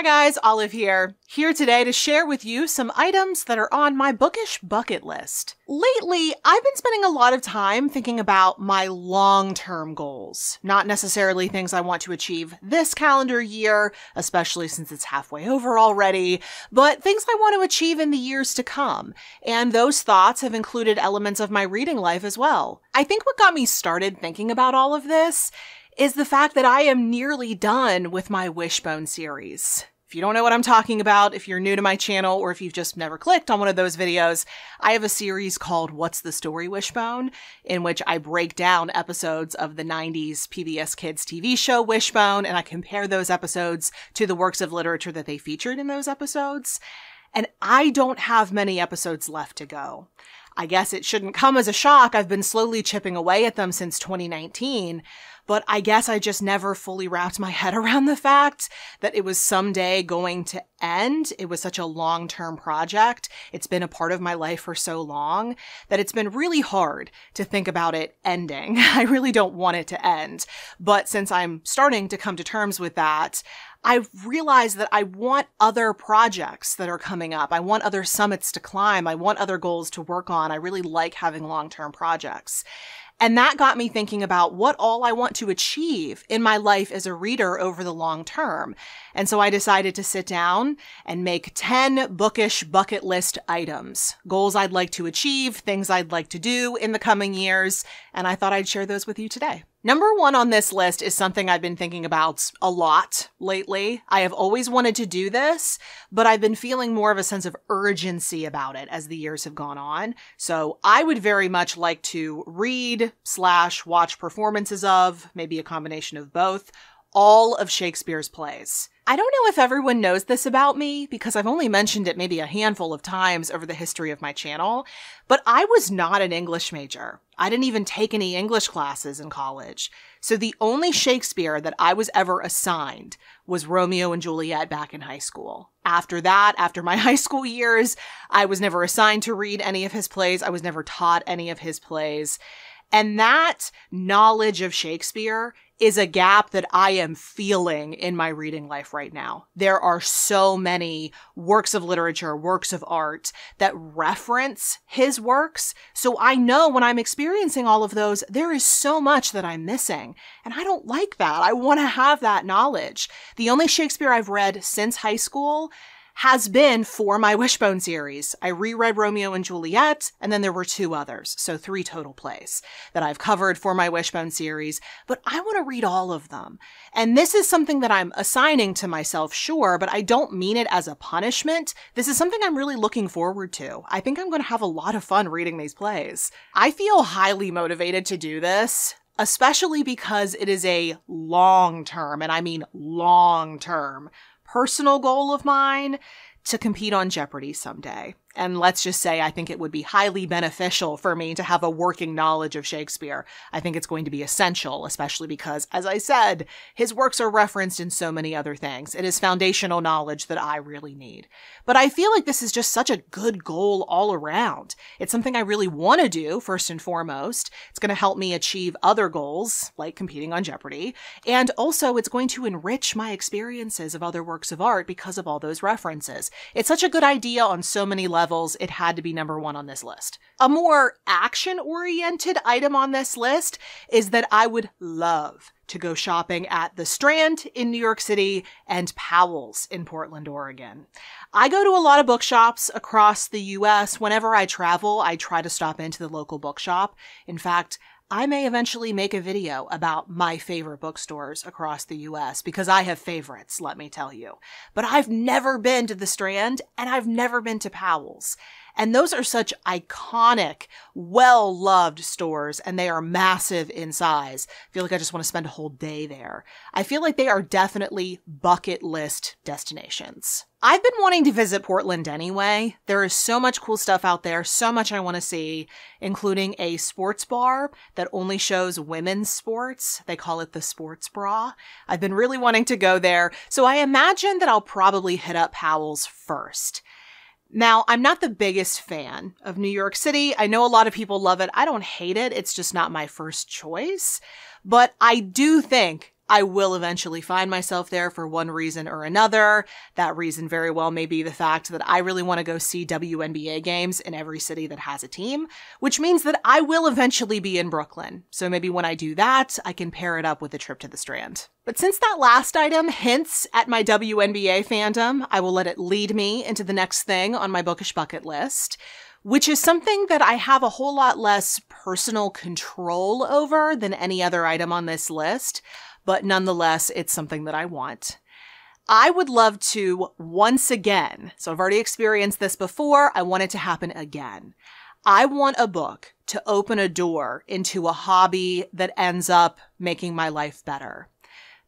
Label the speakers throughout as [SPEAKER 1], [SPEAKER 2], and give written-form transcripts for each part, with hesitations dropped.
[SPEAKER 1] Hi guys, Olive here. Here today to share with you some items that are on my bookish bucket list. Lately, I've been spending a lot of time thinking about my long-term goals. Not necessarily things I want to achieve this calendar year, especially since it's halfway over already, but things I want to achieve in the years to come. And those thoughts have included elements of my reading life as well. I think what got me started thinking about all of this is the fact that I am nearly done with my Wishbone series. If you don't know what I'm talking about, if you're new to my channel, or if you've just never clicked on one of those videos, I have a series called What's the Story Wishbone, in which I break down episodes of the 90s PBS Kids TV show Wishbone, and I compare those episodes to the works of literature that they featured in those episodes. And I don't have many episodes left to go. I guess it shouldn't come as a shock. I've been slowly chipping away at them since 2019, but I guess I just never fully wrapped my head around the fact that it was someday going to end. It was such a long-term project. It's been a part of my life for so long that it's been really hard to think about it ending. I really don't want it to end. But since I'm starting to come to terms with that, I've realized that I want other projects that are coming up. I want other summits to climb. I want other goals to work on. I really like having long-term projects. And that got me thinking about what all I want to achieve in my life as a reader over the long term. And so I decided to sit down and make 10 bookish bucket list items, goals I'd like to achieve, things I'd like to do in the coming years, and I thought I'd share those with you today. Number 1 on this list is something I've been thinking about a lot lately. I have always wanted to do this, but I've been feeling more of a sense of urgency about it as the years have gone on. So I would very much like to read/watch performances of, maybe a combination of both, all of Shakespeare's plays. I don't know if everyone knows this about me because I've only mentioned it maybe a handful of times over the history of my channel, but I was not an English major. I didn't even take any English classes in college. So the only Shakespeare that I was ever assigned was Romeo and Juliet back in high school. After that, after my high school years, I was never assigned to read any of his plays. I was never taught any of his plays. And that knowledge of Shakespeare is a gap that I am feeling in my reading life right now. There are so many works of literature, works of art that reference his works. So I know when I'm experiencing all of those, there is so much that I'm missing. And I don't like that. I want to have that knowledge. The only Shakespeare I've read since high school has been for my Wishbone series. I reread Romeo and Juliet, and then there were 2 others, so 3 total plays that I've covered for my Wishbone series, but I want to read all of them. And this is something that I'm assigning to myself, sure, but I don't mean it as a punishment. This is something I'm really looking forward to. I think I'm going to have a lot of fun reading these plays. I feel highly motivated to do this, especially because it is a long-term, and I mean long-term, personal goal of mine to compete on Jeopardy someday. And let's just say I think it would be highly beneficial for me to have a working knowledge of Shakespeare. I think it's going to be essential, especially because, as I said, his works are referenced in so many other things. It is foundational knowledge that I really need. But I feel like this is just such a good goal all around. It's something I really want to do, first and foremost. It's going to help me achieve other goals, like competing on Jeopardy. And also, it's going to enrich my experiences of other works of art because of all those references. It's such a good idea on so many levels. It had to be number 1 on this list. A more action-oriented item on this list is that I would love to go shopping at the Strand in New York City and Powell's in Portland, Oregon. I go to a lot of bookshops across the US. Whenever I travel, I try to stop into the local bookshop. In fact, I may eventually make a video about my favorite bookstores across the US because I have favorites, let me tell you. But I've never been to the Strand and I've never been to Powell's. And those are such iconic, well-loved stores, and they are massive in size. I feel like I just want to spend a whole day there. I feel like they are definitely bucket list destinations. I've been wanting to visit Portland anyway. There is so much cool stuff out there, so much I want to see, including a sports bar that only shows women's sports. They call it the Sports Bra. I've been really wanting to go there, so I imagine that I'll probably hit up Powell's first. Now, I'm not the biggest fan of New York City. I know a lot of people love it. I don't hate it. It's just not my first choice. But I do think I will eventually find myself there for one reason or another. That reason very well may be the fact that I really want to go see WNBA games in every city that has a team, which means that I will eventually be in Brooklyn. So maybe when I do that, I can pair it up with a trip to the Strand. But since that last item hints at my WNBA fandom, I will let it lead me into the next thing on my bookish bucket list, which is something that I have a whole lot less personal control over than any other item on this list, but nonetheless, it's something that I want. I would love to once again, so I've already experienced this before, I want it to happen again. I want a book to open a door into a hobby that ends up making my life better.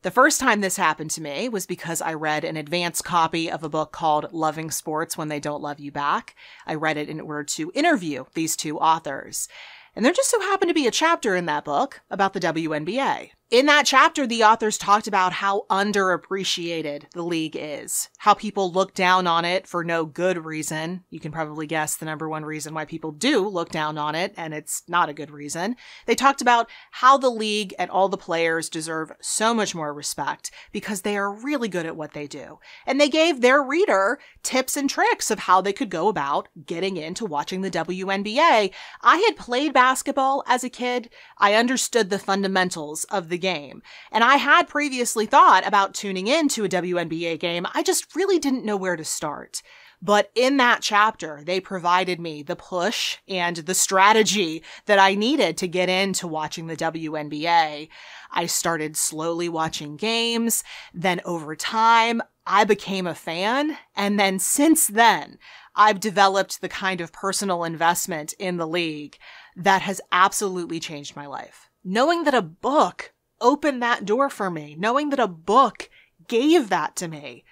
[SPEAKER 1] The first time this happened to me was because I read an advanced copy of a book called Loving Sports When They Don't Love You Back. I read it in order to interview these two authors. And there just so happened to be a chapter in that book about the WNBA. In that chapter, the authors talked about how underappreciated the league is, how people look down on it for no good reason. You can probably guess the number one reason why people do look down on it, and it's not a good reason. They talked about how the league and all the players deserve so much more respect because they are really good at what they do. And they gave their reader tips and tricks of how they could go about getting into watching the WNBA. I had played basketball as a kid. I understood the fundamentals of the game. And I had previously thought about tuning into a WNBA game. I just really didn't know where to start. But in that chapter, they provided me the push and the strategy that I needed to get into watching the WNBA. I started slowly watching games. Then over time, I became a fan. And then since then, I've developed the kind of personal investment in the league that has absolutely changed my life. Knowing that a book opened that door for me, knowing that a book gave that to me,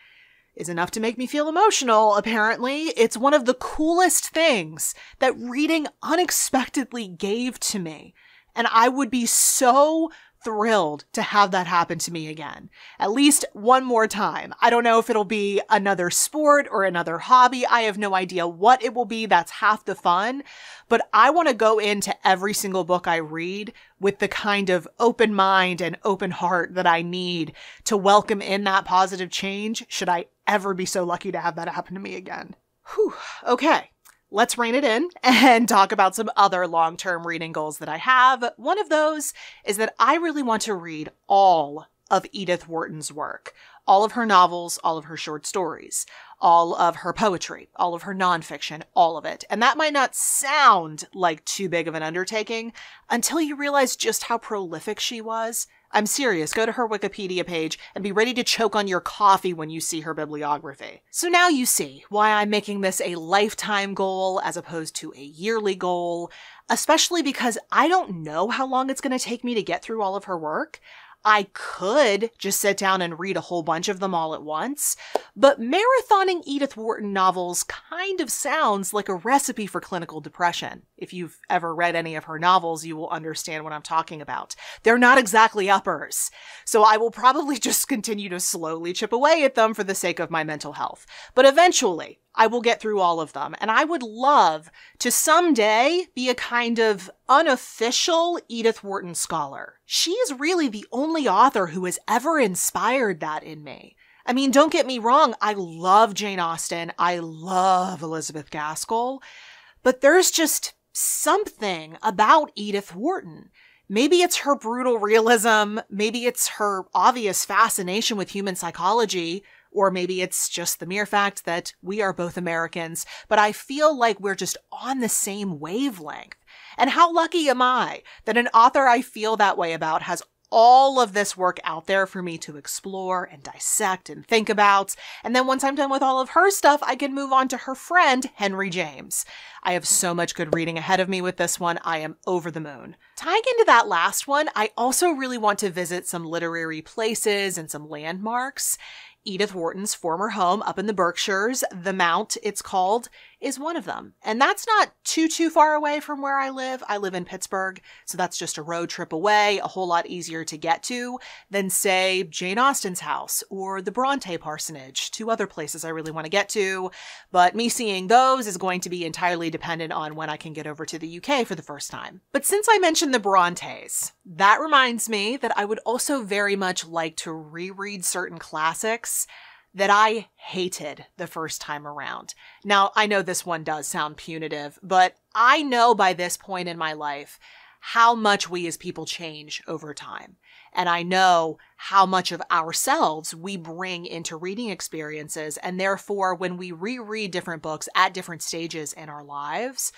[SPEAKER 1] is enough to make me feel emotional, apparently. It's one of the coolest things that reading unexpectedly gave to me. And I would be so thrilled to have that happen to me again. At least one more time. I don't know if it'll be another sport or another hobby. I have no idea what it will be. That's half the fun. But I want to go into every single book I read with the kind of open mind and open heart that I need to welcome in that positive change should I ever be so lucky to have that happen to me again. Whew. Okay. Let's rein it in and talk about some other long-term reading goals that I have. One of those is that I really want to read all of Edith Wharton's work, all of her novels, all of her short stories, all of her poetry, all of her nonfiction, all of it. And that might not sound like too big of an undertaking until you realize just how prolific she was. I'm serious. Go to her Wikipedia page and be ready to choke on your coffee when you see her bibliography. So now you see why I'm making this a lifetime goal as opposed to a yearly goal, especially because I don't know how long it's going to take me to get through all of her work. I could just sit down and read a whole bunch of them all at once, but marathoning Edith Wharton novels kind of sounds like a recipe for clinical depression. If you've ever read any of her novels, you will understand what I'm talking about. They're not exactly uppers, so I will probably just continue to slowly chip away at them for the sake of my mental health. But eventually, I will get through all of them, and I would love to someday be a kind of unofficial Edith Wharton scholar. She is really the only author who has ever inspired that in me. I mean, don't get me wrong, I love Jane Austen, I love Elizabeth Gaskell, but there's just something about Edith Wharton. Maybe it's her brutal realism, maybe it's her obvious fascination with human psychology, or maybe it's just the mere fact that we are both Americans, but I feel like we're just on the same wavelength. And how lucky am I that an author I feel that way about has all of this work out there for me to explore and dissect and think about. And then once I'm done with all of her stuff, I can move on to her friend, Henry James. I have so much good reading ahead of me with this one. I am over the moon. Tying into that last one, I also really want to visit some literary places and some landmarks. Edith Wharton's former home up in the Berkshires, The Mount, it's called, is one of them. And that's not too far away from where I live. I live in Pittsburgh, so that's just a road trip away, a whole lot easier to get to than, say, Jane Austen's house or the Bronte parsonage, two other places I really want to get to. But me seeing those is going to be entirely dependent on when I can get over to the UK for the first time. But since I mentioned the Brontes, that reminds me that I would also very much like to reread certain classics that I hated the first time around. Now, I know this one does sound punitive, but I know by this point in my life how much we as people change over time. And I know how much of ourselves we bring into reading experiences. And therefore, when we reread different books at different stages in our lives,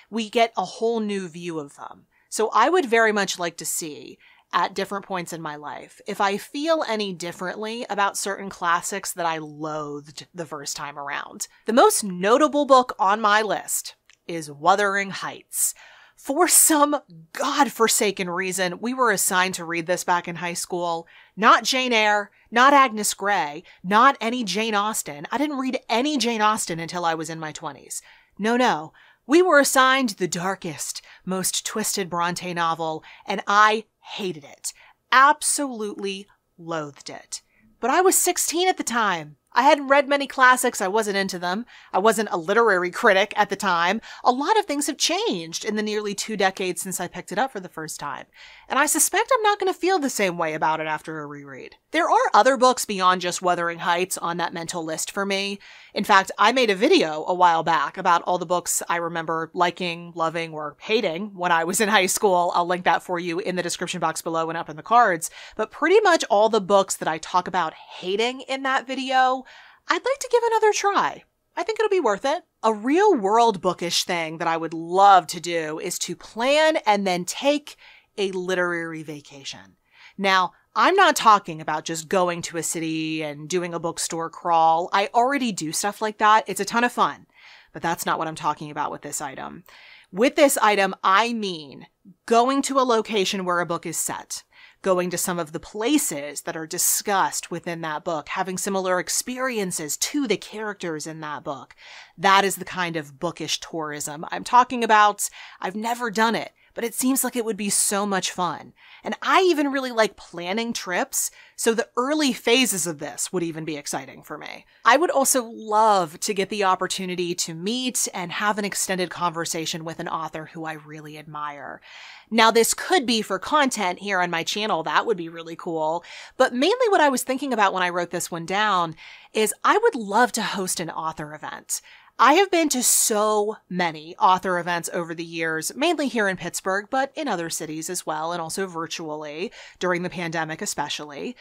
[SPEAKER 1] we get a whole new view of them. So I would very much like to see, at different points in my life, if I feel any differently about certain classics that I loathed the first time around. The most notable book on my list is Wuthering Heights. For some godforsaken reason, we were assigned to read this back in high school. Not Jane Eyre, not Agnes Grey, not any Jane Austen. I didn't read any Jane Austen until I was in my 20s. No. We were assigned the darkest, most twisted Bronte novel, and I hated it. Absolutely loathed it. But I was 16 at the time. I hadn't read many classics. I wasn't into them. I wasn't a literary critic at the time. A lot of things have changed in the nearly 2 decades since I picked it up for the first time. And I suspect I'm not going to feel the same way about it after a reread. There are other books beyond just Wuthering Heights on that mental list for me. In fact, I made a video a while back about all the books I remember liking, loving, or hating when I was in high school. I'll link that for you in the description box below and up in the cards. But pretty much all the books that I talk about hating in that video, I'd like to give another try. I think it'll be worth it. A real world bookish thing that I would love to do is to plan and then take a literary vacation. Now, I'm not talking about just going to a city and doing a bookstore crawl. I already do stuff like that. It's a ton of fun, but that's not what I'm talking about with this item. With this item, I mean going to a location where a book is set, going to some of the places that are discussed within that book, having similar experiences to the characters in that book. That is the kind of bookish tourism I'm talking about. I've never done it, but it seems like it would be so much fun. And I even really like planning trips, so the early phases of this would even be exciting for me. I would also love to get the opportunity to meet and have an extended conversation with an author who I really admire. Now, this could be for content here on my channel. That would be really cool. But mainly what I was thinking about when I wrote this one down is I would love to host an author event. I have been to so many author events over the years, mainly here in Pittsburgh, but in other cities as well, and also virtually, during the pandemic especially.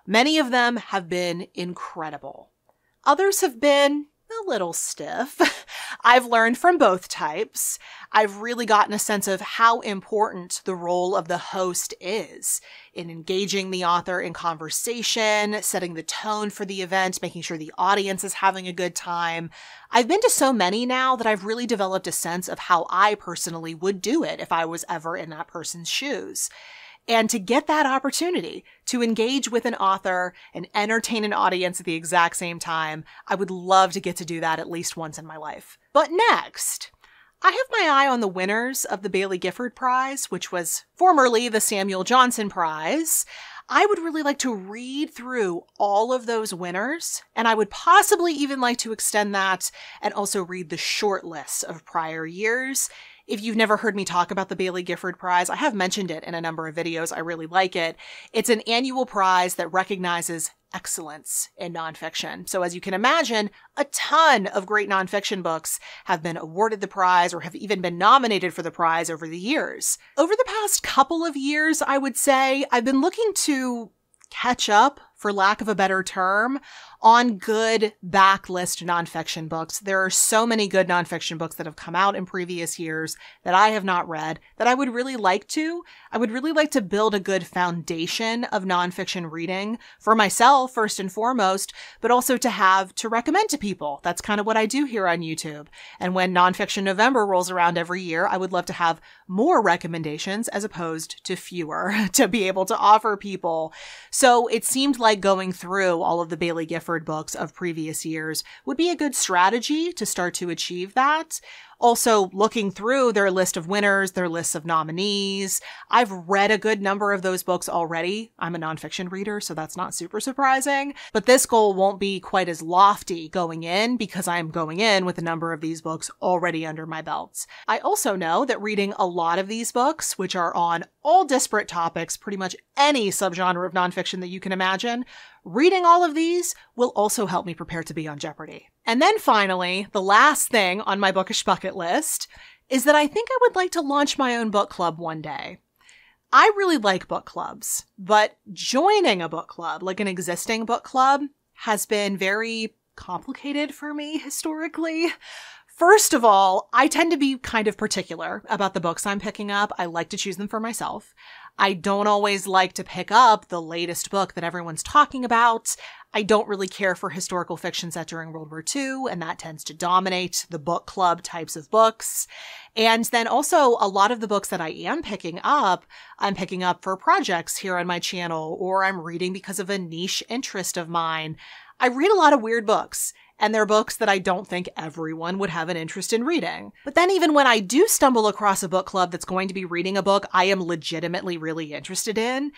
[SPEAKER 1] Many of them have been incredible. Others have been a little stiff. I've learned from both types. I've really gotten a sense of how important the role of the host is in engaging the author in conversation, setting the tone for the event, making sure the audience is having a good time. I've been to so many now that I've really developed a sense of how I personally would do it if I was ever in that person's shoes. And to get that opportunity to engage with an author and entertain an audience at the exact same time, I would love to get to do that at least once in my life. But next, I have my eye on the winners of the Baillie Gifford Prize, which was formerly the Samuel Johnson Prize. I would really like to read through all of those winners, and I would possibly even like to extend that and also read the short lists of prior years. If you've never heard me talk about the Baillie Gifford Prize, I have mentioned it in a number of videos. I really like it. It's an annual prize that recognizes excellence in nonfiction. So as you can imagine, a ton of great nonfiction books have been awarded the prize or have even been nominated for the prize over the years. Over the past couple of years, I would say, I've been looking to catch up, for lack of a better term, on good backlist nonfiction books. There are so many good nonfiction books that have come out in previous years that I have not read that I would really like to. I would really like to build a good foundation of nonfiction reading for myself, first and foremost, but also to recommend to people. That's kind of what I do here on YouTube. And when Nonfiction November rolls around every year, I would love to have more recommendations as opposed to fewer to be able to offer people. So it seemed like going through all of the Bailey Gifford books of previous years would be a good strategy to start to achieve that. Also, looking through their list of winners, their lists of nominees. I've read a good number of those books already. I'm a nonfiction reader, so that's not super surprising. But this goal won't be quite as lofty going in because I'm going in with a number of these books already under my belt. I also know that reading a lot of these books, which are on all disparate topics, pretty much any subgenre of nonfiction that you can imagine, reading all of these will also help me prepare to be on Jeopardy! And then finally, the last thing on my bookish bucket list is that I think I would like to launch my own book club one day. I really like book clubs, but joining a book club, like an existing book club, has been very complicated for me historically. First of all, I tend to be kind of particular about the books I'm picking up. I like to choose them for myself. I don't always like to pick up the latest book that everyone's talking about. I don't really care for historical fiction set during World War II, and that tends to dominate the book club types of books. And then also a lot of the books that I am picking up, I'm picking up for projects here on my channel, or I'm reading because of a niche interest of mine. I read a lot of weird books, and they're books that I don't think everyone would have an interest in reading. But then even when I do stumble across a book club that's going to be reading a book I am legitimately really interested in,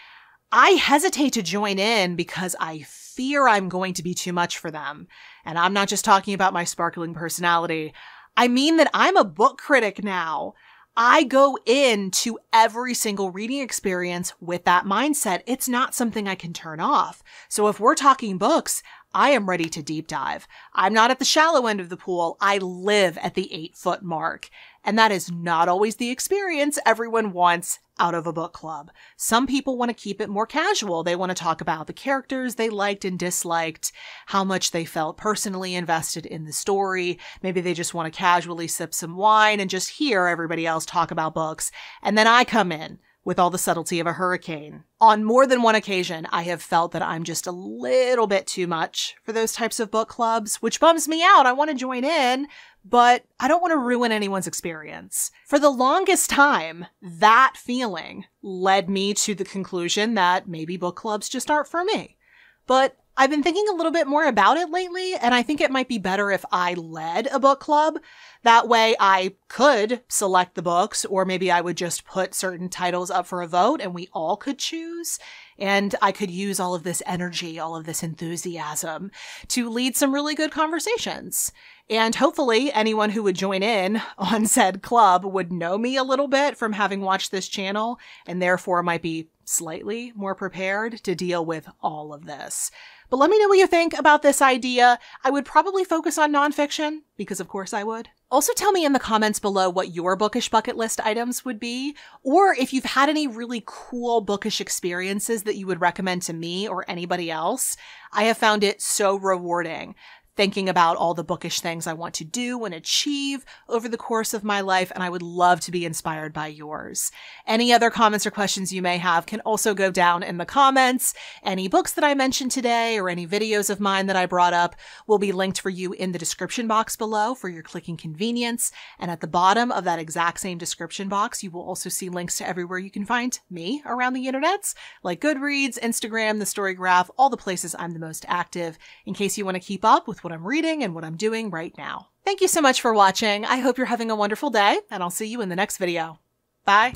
[SPEAKER 1] I hesitate to join in because I fear I'm going to be too much for them. And I'm not just talking about my sparkling personality. I mean that I'm a book critic now. I go into every single reading experience with that mindset. It's not something I can turn off. So if we're talking books, I am ready to deep dive. I'm not at the shallow end of the pool. I live at the 8-foot mark. And that is not always the experience everyone wants out of a book club. Some people want to keep it more casual. They want to talk about the characters they liked and disliked, how much they felt personally invested in the story. Maybe they just want to casually sip some wine and just hear everybody else talk about books. And then I come in with all the subtlety of a hurricane. On more than one occasion, I have felt that I'm just a little bit too much for those types of book clubs, which bums me out. I want to join in, but I don't want to ruin anyone's experience. For the longest time, that feeling led me to the conclusion that maybe book clubs just aren't for me. But I've been thinking a little bit more about it lately, and I think it might be better if I led a book club. That way I could select the books, or maybe I would just put certain titles up for a vote and we all could choose. And I could use all of this energy, all of this enthusiasm to lead some really good conversations. And hopefully anyone who would join in on said club would know me a little bit from having watched this channel, and therefore might be slightly more prepared to deal with all of this. But let me know what you think about this idea. I would probably focus on nonfiction, because of course I would. Also tell me in the comments below what your bookish bucket list items would be, or if you've had any really cool bookish experiences that you would recommend to me or anybody else. I have found it so rewarding thinking about all the bookish things I want to do and achieve over the course of my life, and I would love to be inspired by yours. Any other comments or questions you may have can also go down in the comments. Any books that I mentioned today or any videos of mine that I brought up will be linked for you in the description box below for your clicking convenience. And at the bottom of that exact same description box, you will also see links to everywhere you can find me around the internets, like Goodreads, Instagram, the Story Graph, all the places I'm the most active, in case you want to keep up with what I'm reading and what I'm doing right now. Thank you so much for watching. I hope you're having a wonderful day, and I'll see you in the next video. Bye.